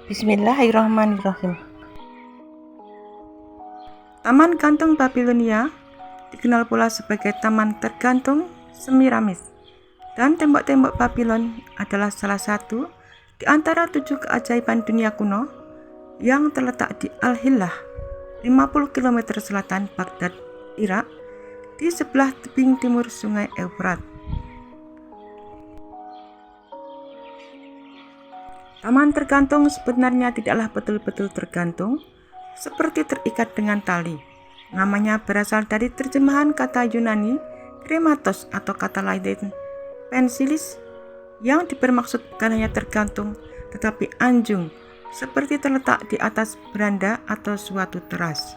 Bismillahirrahmanirrahim. Taman Gantung Babilonia dikenal pula sebagai taman tergantung Semiramis, dan tembok-tembok Babylon adalah salah satu di antara 7 keajaiban dunia kuno yang terletak di Al-Hillah, 50 km selatan Baghdad, Irak, di sebelah tebing timur Sungai Efrat. Taman tergantung sebenarnya tidaklah betul-betul tergantung, seperti terikat dengan tali. Namanya berasal dari terjemahan kata Yunani krematos atau kata latin pensilis yang bermaksud bukan hanya tergantung tetapi anjung, seperti terletak di atas beranda atau suatu teras.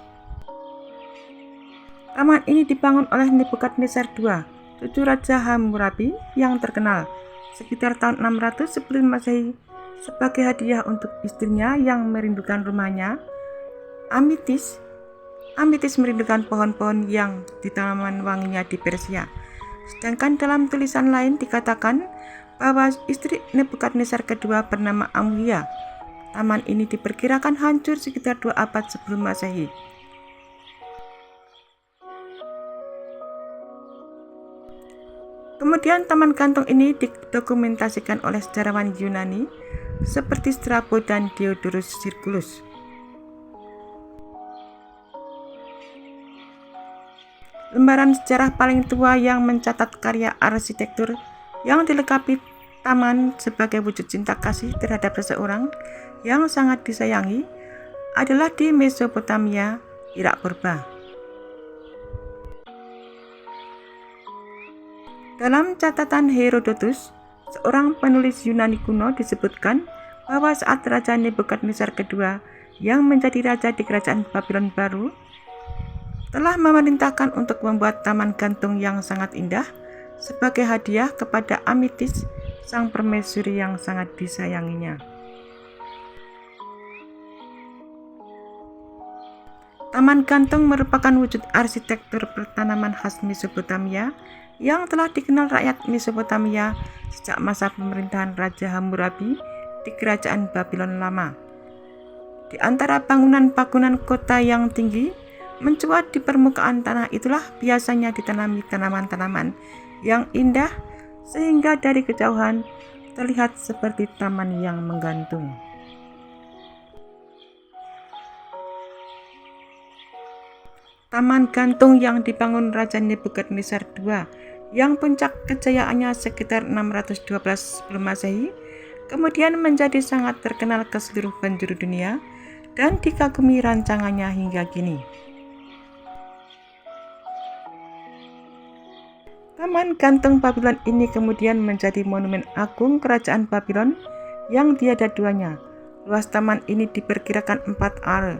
Taman ini dibangun oleh Nebukadnezar II, cucu Raja Hammurabi yang terkenal, sekitar tahun 600 sebelum Masehi, sebagai hadiah untuk istrinya yang merindukan rumahnya. Amitis merindukan pohon-pohon yang di tanaman wanginya di Persia. Sedangkan dalam tulisan lain dikatakan bahwa istri Nebukadnezar kedua bernama Amuhia. Taman ini diperkirakan hancur sekitar 2 abad sebelum Masehi. Kemudian taman gantung ini didokumentasikan oleh sejarawan Yunani seperti Strabo dan Diodorus Siculus. Lembaran sejarah paling tua yang mencatat karya arsitektur yang dilengkapi taman sebagai wujud cinta kasih terhadap seseorang yang sangat disayangi adalah di Mesopotamia, Irak purba. Dalam catatan Herodotus, seorang penulis Yunani kuno, disebutkan bahwa saat Raja Nebukadnezar kedua yang menjadi raja di kerajaan Babylon baru telah memerintahkan untuk membuat taman gantung yang sangat indah sebagai hadiah kepada Amitis, sang permaisuri yang sangat disayanginya. Taman gantung merupakan wujud arsitektur pertanaman khas Mesopotamia yang telah dikenal rakyat Mesopotamia sejak masa pemerintahan Raja Hammurabi di kerajaan Babylon lama. Di antara bangunan-bangunan kota yang tinggi mencuat di permukaan tanah itulah biasanya ditanami tanaman-tanaman yang indah sehingga dari kejauhan terlihat seperti taman yang menggantung. Taman gantung yang dibangun Raja Nebukadnezar II yang puncak kejayaannya sekitar 612 sebelum Masehi kemudian menjadi sangat terkenal ke seluruh penjuru dunia dan dikagumi rancangannya hingga kini. Taman gantung Babylon ini kemudian menjadi monumen agung kerajaan Babylon yang tiada duanya. Luas taman ini diperkirakan 4 are.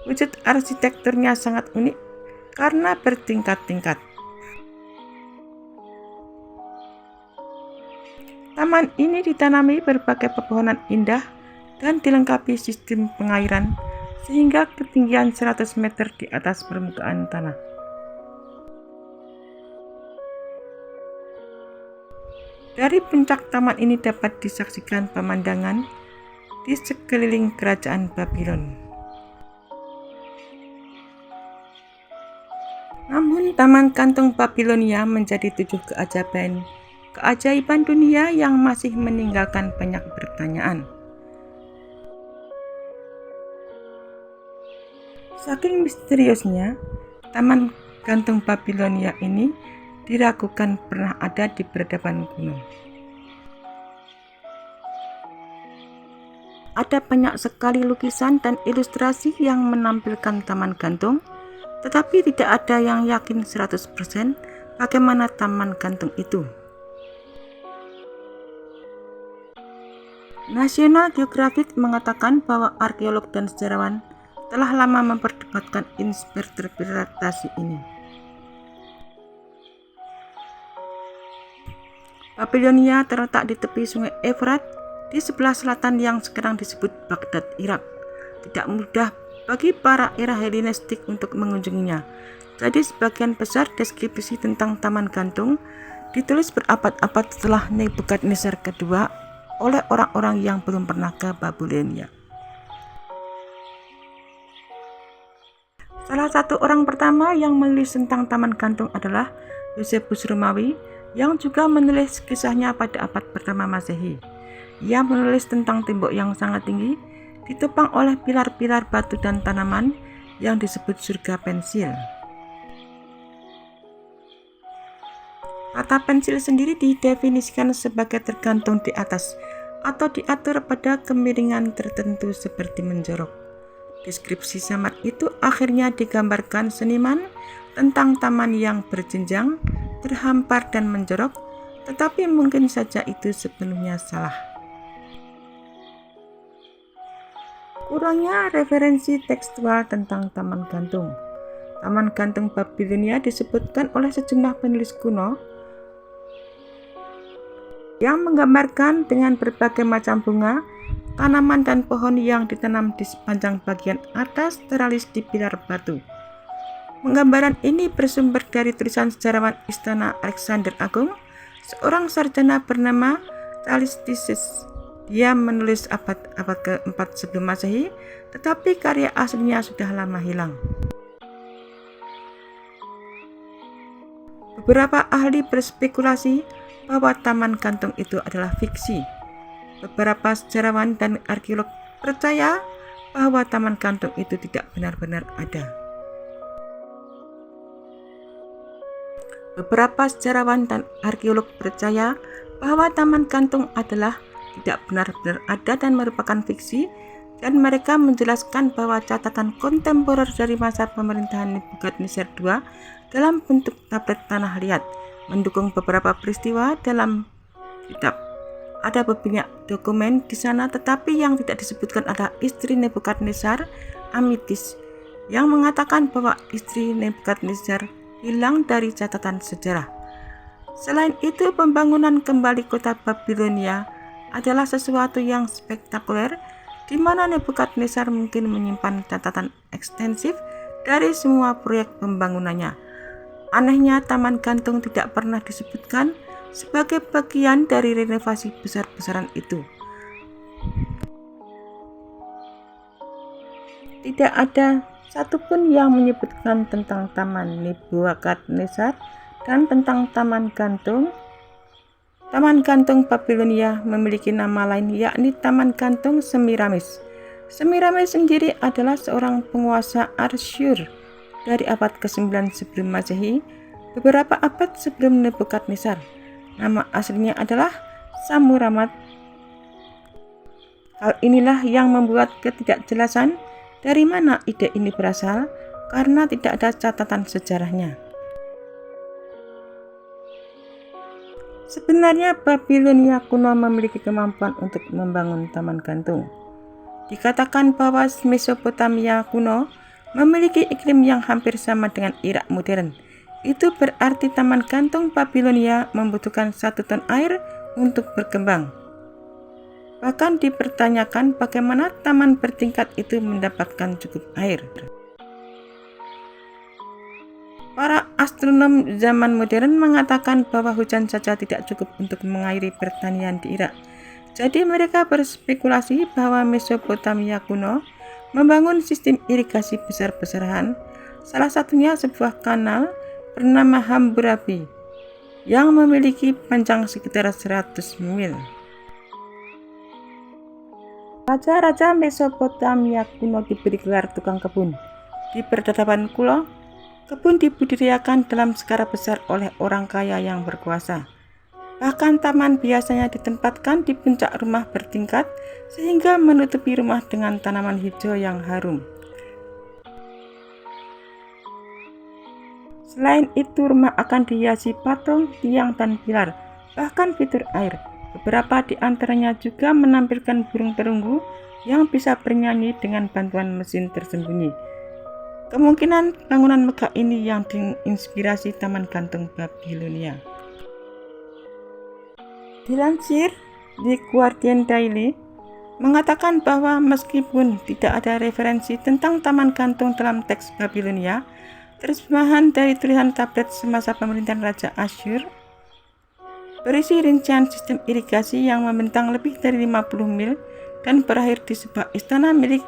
Wujud arsitekturnya sangat unik karena bertingkat-tingkat. Taman ini ditanami berbagai pepohonan indah dan dilengkapi sistem pengairan sehingga ketinggian 100 meter di atas permukaan tanah. Dari puncak taman ini dapat disaksikan pemandangan di sekeliling kerajaan Babylon. Namun taman gantung Babilonia menjadi 7 keajaiban dunia yang masih meninggalkan banyak pertanyaan. Saking misteriusnya, taman gantung Babilonia ini diragukan pernah ada di peradaban kuno. Ada banyak sekali lukisan dan ilustrasi yang menampilkan taman gantung, tetapi tidak ada yang yakin 100% bagaimana taman gantung itu. National Geographic mengatakan bahwa arkeolog dan sejarawan telah lama memperdebatkan interpretasi ini. Babilonia terletak di tepi Sungai Efrat di sebelah selatan yang sekarang disebut Baghdad, Irak. Tidak mudah bagi para era Helenistik untuk mengunjunginya. Jadi sebagian besar deskripsi tentang taman gantung ditulis berabad-abad setelah Nebukadnezar kedua oleh orang-orang yang belum pernah ke Babilonia. Salah satu orang pertama yang menulis tentang Taman Gantung adalah Yosefus Romawi, yang juga menulis kisahnya pada abad pertama Masehi. Ia menulis tentang tembok yang sangat tinggi, ditopang oleh pilar-pilar batu dan tanaman yang disebut surga pensil. Kata pensil sendiri didefinisikan sebagai tergantung di atas atau diatur pada kemiringan tertentu seperti menjorok. Deskripsi samar itu akhirnya digambarkan seniman tentang taman yang berjenjang, terhampar dan menjorok, tetapi mungkin saja itu sepenuhnya salah. Kurangnya referensi tekstual tentang Taman Gantung. Taman Gantung Babilonia disebutkan oleh sejumlah penulis kuno yang menggambarkan dengan berbagai macam bunga, tanaman dan pohon yang ditanam di sepanjang bagian atas teralis di pilar batu. Penggambaran ini bersumber dari tulisan sejarawan Istana Alexander Agung, seorang sarjana bernama Thalistisis. Dia menulis abad ke-4 sebelum Masehi, tetapi karya aslinya sudah lama hilang. Beberapa ahli berspekulasi bahwa Taman Gantung itu adalah fiksi. Beberapa sejarawan dan arkeolog percaya bahwa Taman Gantung itu tidak benar-benar ada. Beberapa sejarawan dan arkeolog percaya bahwa Taman Gantung adalah tidak benar-benar ada dan merupakan fiksi, dan mereka menjelaskan bahwa catatan kontemporer dari masa pemerintahan Nebukadnezar II dalam bentuk tablet tanah liat mendukung beberapa peristiwa dalam kitab. Ada banyak dokumen di sana, tetapi yang tidak disebutkan adalah istri Nebukadnezar, Amitis, yang mengatakan bahwa istri Nebukadnezar hilang dari catatan sejarah. Selain itu, pembangunan kembali kota Babilonia adalah sesuatu yang spektakuler, di mana Nebukadnezar mungkin menyimpan catatan ekstensif dari semua proyek pembangunannya. Anehnya, Taman Gantung tidak pernah disebutkan sebagai bagian dari renovasi besar-besaran itu. Tidak ada satupun yang menyebutkan tentang Taman Nebukadnezar dan tentang Taman Gantung. Taman Gantung Babilonia memiliki nama lain, yakni Taman Gantung Semiramis. Semiramis sendiri adalah seorang penguasa Asyur dari abad ke-9 sebelum Masehi, beberapa abad sebelum Nebukadnezar. Nama aslinya adalah Samuramat. Hal inilah yang membuat ketidakjelasan dari mana ide ini berasal, karena tidak ada catatan sejarahnya. Sebenarnya Babilonia kuno memiliki kemampuan untuk membangun Taman Gantung. Dikatakan bahwa Mesopotamia kuno memiliki iklim yang hampir sama dengan Irak modern. Itu berarti Taman Gantung Babilonia membutuhkan 1 ton air untuk berkembang. Bahkan dipertanyakan bagaimana taman bertingkat itu mendapatkan cukup air. Para astronom zaman modern mengatakan bahwa hujan saja tidak cukup untuk mengairi pertanian di Irak. Jadi mereka berspekulasi bahwa Mesopotamia kuno membangun sistem irigasi besar-besaran, salah satunya sebuah kanal bernama Hammurabi yang memiliki panjang sekitar 100 mil. Raja-raja Mesopotamia kuno diberi gelar tukang kebun. Di peradaban kuno, kebun dibudidayakan dalam skala besar oleh orang kaya yang berkuasa. Bahkan taman biasanya ditempatkan di puncak rumah bertingkat sehingga menutupi rumah dengan tanaman hijau yang harum. Selain itu, rumah akan dihiasi patung, tiang, dan pilar, bahkan fitur air. Beberapa di antaranya juga menampilkan burung perunggu yang bisa bernyanyi dengan bantuan mesin tersembunyi. Kemungkinan bangunan megah ini yang diinspirasi Taman Gantung Babilonia. Dilansir The Guardian Daily mengatakan bahwa meskipun tidak ada referensi tentang Taman Gantung dalam teks Babilonia, terjemahan dari tulisan tablet semasa pemerintahan Raja Asyur berisi rincian sistem irigasi yang membentang lebih dari 50 mil dan berakhir di sebuah istana milik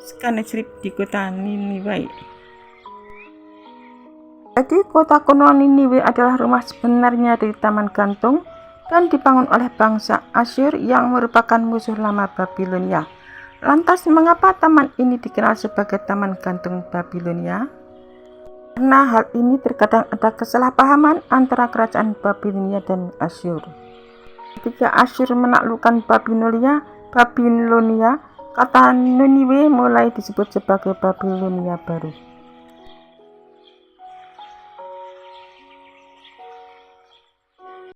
Sennacherib di kota Niniwe. Jadi kota kuno Niniwe adalah rumah sebenarnya dari Taman Gantung dan dibangun oleh bangsa Asyur yang merupakan musuh lama Babilonia. Lantas mengapa taman ini dikenal sebagai Taman Gantung Babilonia? Karena hal ini terkadang ada kesalahpahaman antara kerajaan Babilonia dan Asyur. Ketika Asyur menaklukkan Babilonia, kata Niniwe mulai disebut sebagai Babilonia baru.